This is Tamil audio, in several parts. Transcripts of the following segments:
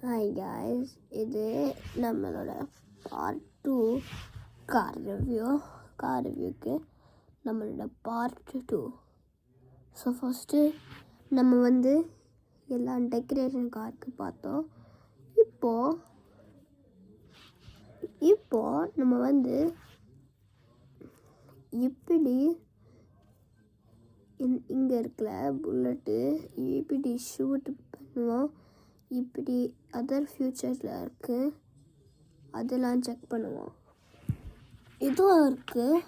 ஹாய் காய்ஸ், இது நம்மளோட பார்ட் 2 கார் ரிவ்யூக்கு நம்மளோட பார்ட் 2. ஸோ ஃபஸ்ட்டு நம்ம எல்லா டெக்கரேஷன் காருக்கு பார்த்தோம். இப்போது நம்ம இப்படி இங்கே இருக்கிற புல்லட்டு இப்படி ஷூட் பண்ணுவோம். இப்படி அதர் ஃபியூச்சரில் இருக்குது, அதெல்லாம் செக் பண்ணுவோம். இதுவும் இருக்குது,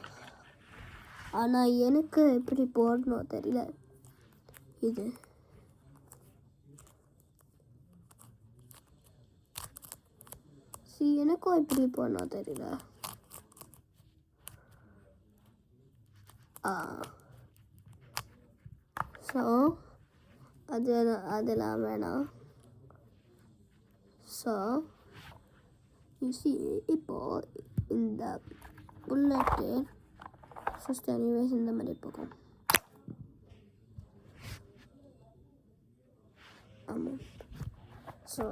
ஆனால் எனக்கு எப்படி போடணும் தெரியல. இது எனக்கும் எப்படி போடணும் தெரியல. ஸோ அதெல்லாம் வேணாம். ஸோ இப்போது இந்த புல்லட்டு ஃபஸ்ட் எனிவேஸ் இந்த மாதிரி போகும். ஆமாம், ஸோ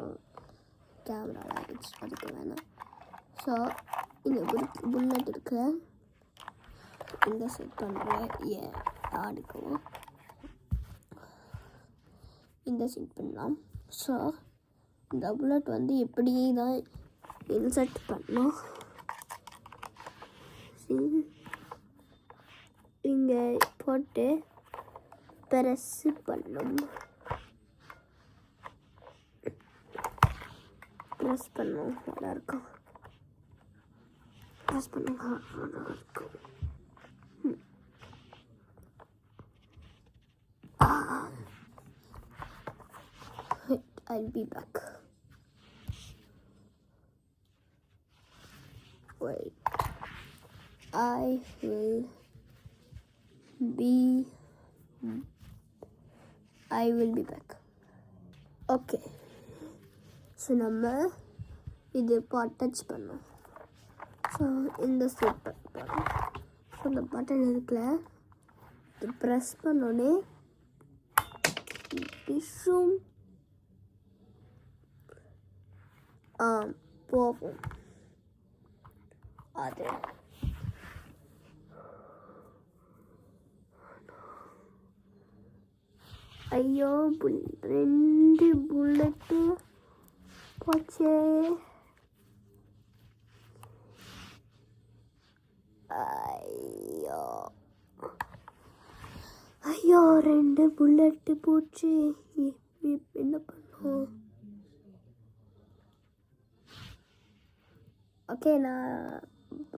கேமரா ஆகிடுச்சு, அதுக்கு வேணாம். ஸோ இந்த புல்லட் இருக்கு, இந்த செட் பண்ணுறேன். ஆடிக்குவோம், இந்த செட் பண்ணலாம். ஸோ இந்த புல்லட் எப்படி தான் இன்சர்ட் பண்ணோம். இங்கே போட்டு ப்ரெஸ் பண்ணணும். நல்லா இருக்கும். ப்ரெஸ் பண்ணுங்க, நல்லா இருக்கும். I'll be back. Wait. I will be back. Okay. So நம்ம இது டச் பண்ணோம். ஸோ இந்த செட் பண்ணோம். ஸோ இந்த பட்டன் இருக்குல்ல, இது ப்ரெஸ் பண்ணோடனே டிஷ்ஷும் போகும். அது ஐயோ, 2 புல்லட்டு போச்சே. ஐயோ 2 புல்லட்டு போச்சு. என்ன பண்ணோம்? ஓகே, நான்